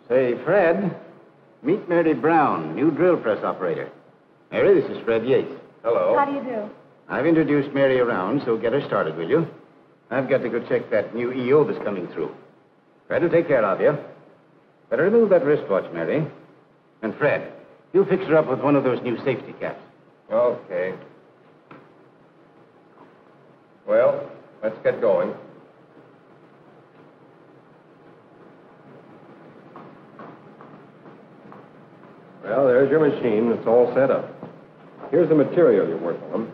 Say, Fred, meet Mary Brown, new drill press operator. Mary, this is Fred Yates. Hello. How do you do? I've introduced Mary around, so get her started, will you? I've got to go check that new EO that's coming through. Fred will take care of you. Better remove that wristwatch, Mary. And Fred, you fix her up with one of those new safety caps. Okay. Well, let's get going. Well, there's your machine. It's all set up. Here's the material you're working on.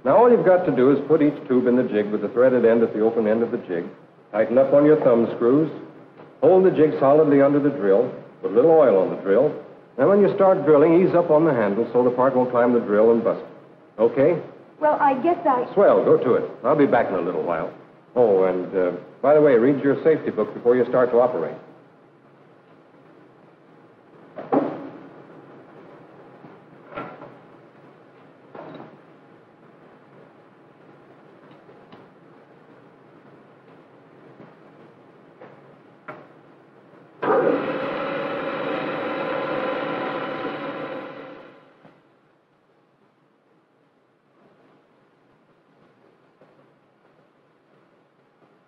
Now, all you've got to do is put each tube in the jig with the threaded end at the open end of the jig. Tighten up on your thumb screws. Hold the jig solidly under the drill. Put a little oil on the drill. Then when you start drilling, ease up on the handle so the part won't climb the drill and bust it. Okay? Well, I guess I... Swell. Go to it. I'll be back in a little while. Oh, and by the way, read your safety book before you start to operate.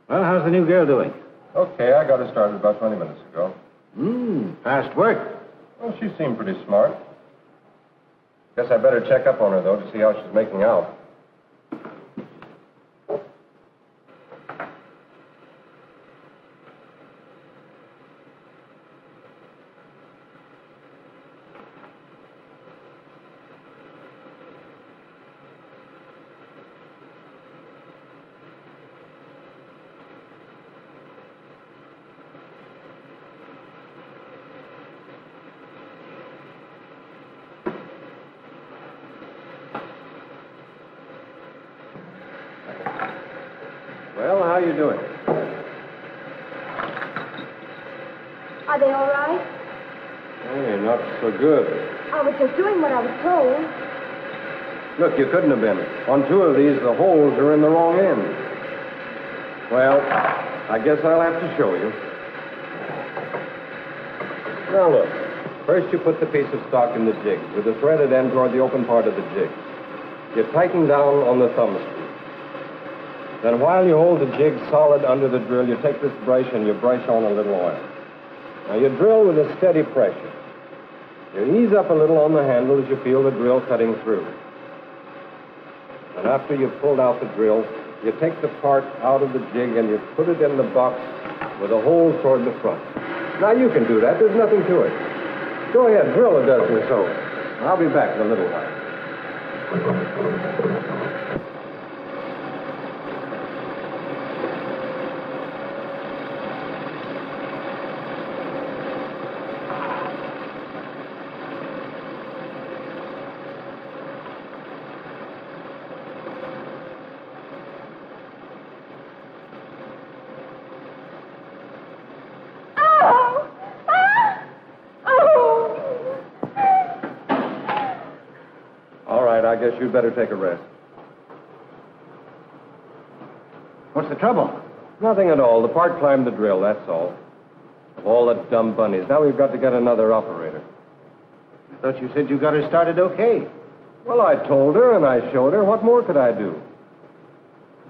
Well, how's the new girl doing? Okay, I got her started about 20 minutes ago. Fast work. Well, she seemed pretty smart. Guess I better check up on her, though, to see how she's making out. Well, how you doing? Are they all right? Hey, not so good. I was just doing what I was told. Look, you couldn't have been. On two of these, the holes are in the wrong end. Well, I guess I'll have to show you. Now, look. First, you put the piece of stock in the jig with the threaded end toward the open part of the jig. You tighten down on the thumb screw. Then while you hold the jig solid under the drill, you take this brush and you brush on a little oil. Now, you drill with a steady pressure. You ease up a little on the handle as you feel the drill cutting through. And after you've pulled out the drill, you take the part out of the jig and you put it in the box with a hole toward the front. Now, you can do that. There's nothing to it. Go ahead, drill a dozen or so. I'll be back in a little while. I guess you'd better take a rest. What's the trouble? Nothing at all. The part climbed the drill, that's all. Of all the dumb bunnies. Now we've got to get another operator. I thought you said you got her started okay. Well, I told her and I showed her. What more could I do?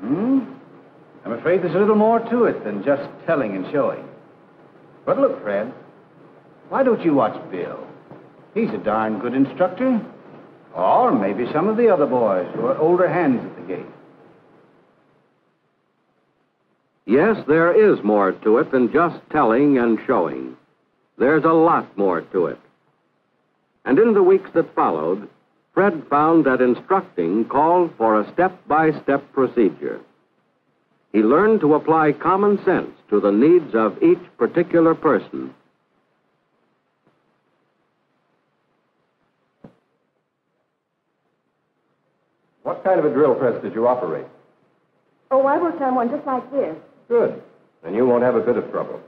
I'm afraid there's a little more to it than just telling and showing. But look, Fred, why don't you watch Bill? He's a darn good instructor. Or maybe some of the other boys who are older hands at the gate. Yes, there is more to it than just telling and showing. There's a lot more to it. And in the weeks that followed, Fred found that instructing called for a step-by-step procedure. He learned to apply common sense to the needs of each particular person. What kind of a drill press did you operate? Oh, I worked on one just like this. Good. Then you won't have a bit of trouble.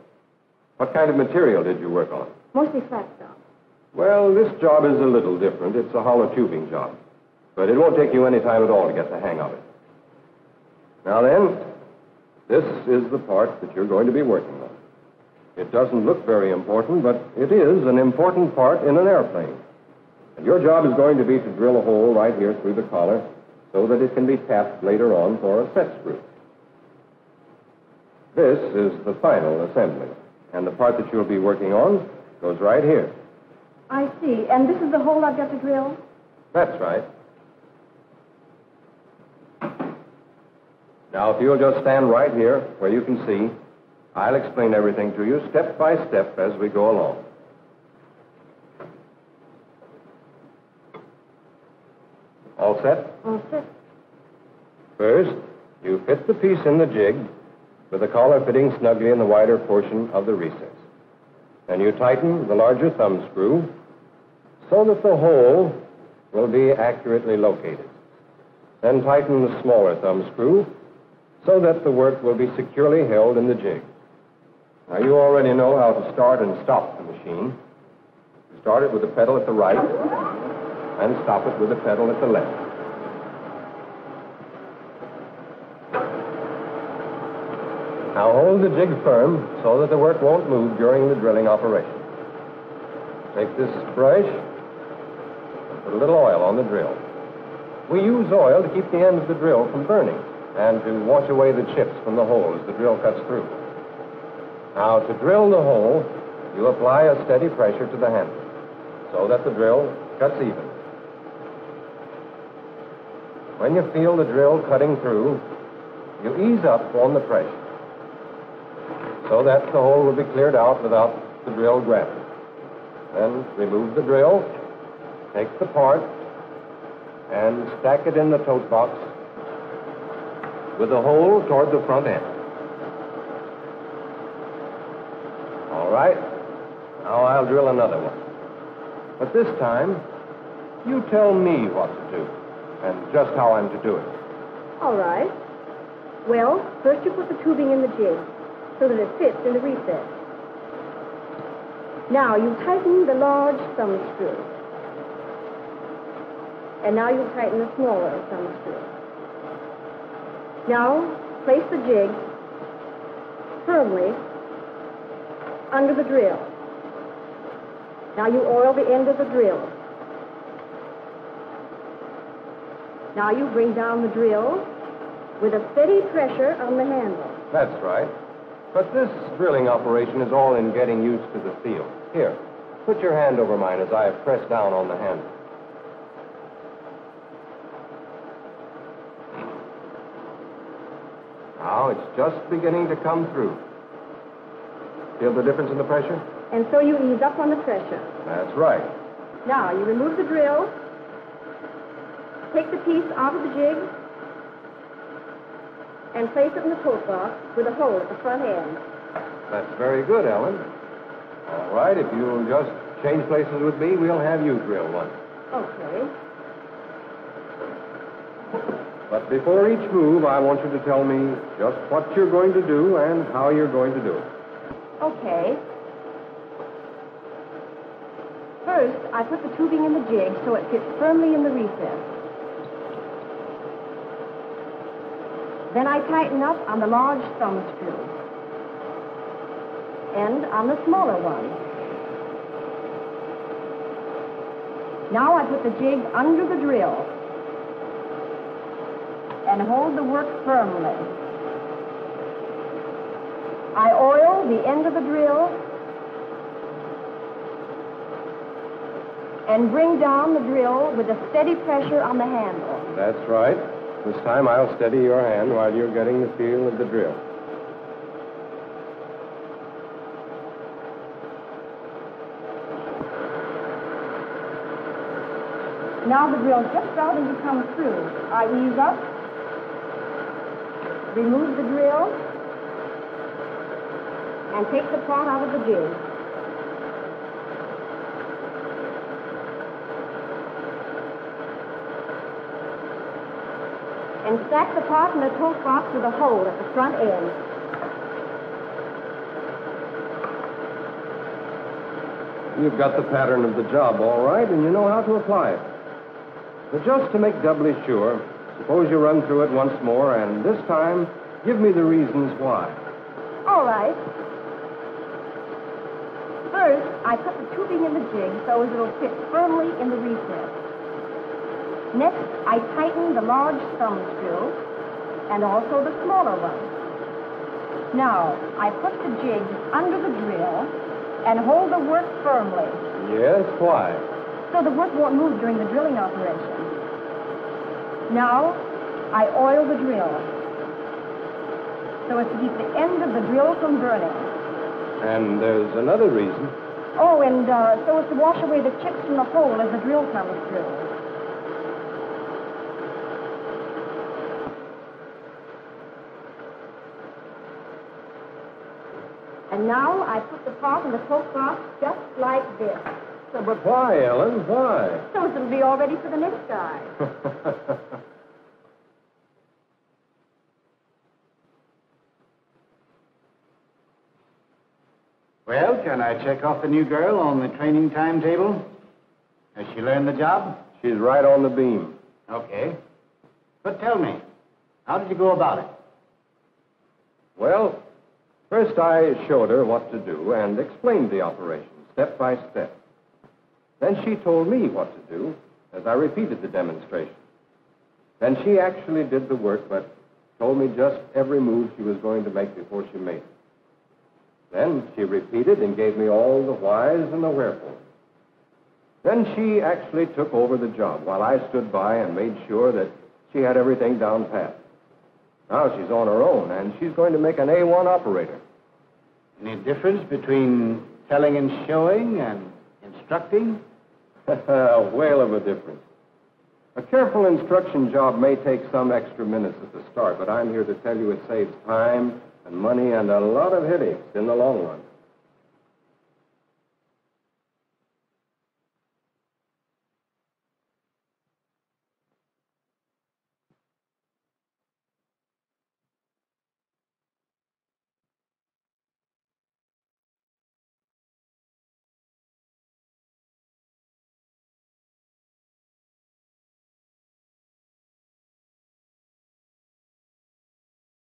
What kind of material did you work on? Mostly flat stuff. Well, this job is a little different. It's a hollow tubing job. But it won't take you any time at all to get the hang of it. Now then, this is the part that you're going to be working on. It doesn't look very important, but it is an important part in an airplane. And your job is going to be to drill a hole right here through the collar so that it can be tapped later on for a set screw. This is the final assembly, and the part that you'll be working on goes right here. I see. And this is the hole I've got to drill? That's right. Now, if you'll just stand right here where you can see, I'll explain everything to you step by step as we go along. All set? All set. First, you fit the piece in the jig with the collar fitting snugly in the wider portion of the recess. Then you tighten the larger thumb screw so that the hole will be accurately located. Then tighten the smaller thumb screw so that the work will be securely held in the jig. Now, you already know how to start and stop the machine. You start it with the pedal at the right and stop it with the pedal at the left. Now, hold the jig firm so that the work won't move during the drilling operation. Take this brush and put a little oil on the drill. We use oil to keep the end of the drill from burning and to wash away the chips from the hole as the drill cuts through. Now, to drill the hole, you apply a steady pressure to the handle so that the drill cuts even. When you feel the drill cutting through, you ease up on the pressure so that the hole will be cleared out without the drill grabbing. Then remove the drill, take the part, and stack it in the tote box with the hole toward the front end. All right. Now I'll drill another one. But this time, you tell me what to do and just how I'm to do it. All right. Well, first you put the tubing in the jig so that it fits in the recess. Now you tighten the large thumb screw. And now you tighten the smaller thumb screw. Now place the jig firmly under the drill. Now you oil the end of the drill. Now you bring down the drill with a steady pressure on the handle. That's right. But this drilling operation is all in getting used to the feel. Here, put your hand over mine as I press down on the handle. Now it's just beginning to come through. Feel the difference in the pressure? And so you ease up on the pressure. That's right. Now you remove the drill, take the piece out of the jig, and place it in the tote box with a hole at the front end. That's very good, Ellen. All right, if you'll just change places with me, we'll have you drill one. Okay. But before each move, I want you to tell me just what you're going to do and how you're going to do it. Okay. First, I put the tubing in the jig so it fits firmly in the recess. Then I tighten up on the large thumb screw and on the smaller one. Now I put the jig under the drill and hold the work firmly. I oil the end of the drill and bring down the drill with a steady pressure on the handle. That's right. This time I'll steady your hand while you're getting the feel of the drill. Now the drill's just starting to come through. I ease up, remove the drill, and take the part out of the jig. And stack the part in the tote box with a hole at the front end. You've got the pattern of the job all right, and you know how to apply it. But just to make doubly sure, suppose you run through it once more, and this time, give me the reasons why. All right. First, I put the tubing in the jig so as it'll fit firmly in the recess. Next, I tighten the large thumb screw and also the smaller one. Now, I put the jig under the drill and hold the work firmly. Yes, why? So the work won't move during the drilling operation. Now, I oil the drill so as to keep the end of the drill from burning. And there's another reason. Oh, and so as to wash away the chips from the hole as the drill comes through. And now I put the part in the coke box just like this. But why, Ellen? Why? So as it'll be all ready for the next guy. Well, can I check off the new girl on the training timetable? Has she learned the job? She's right on the beam. Okay. But tell me, how did you go about it? Well, first I showed her what to do and explained the operation step by step. Then she told me what to do as I repeated the demonstration. Then she actually did the work, but told me just every move she was going to make before she made it. Then she repeated and gave me all the whys and the wherefores. Then she actually took over the job while I stood by and made sure that she had everything down pat. Now she's on her own, and she's going to make an A1 operator. Any difference between telling and showing and instructing? A whale of a difference. A careful instruction job may take some extra minutes at the start, but I'm here to tell you it saves time and money and a lot of headaches in the long run.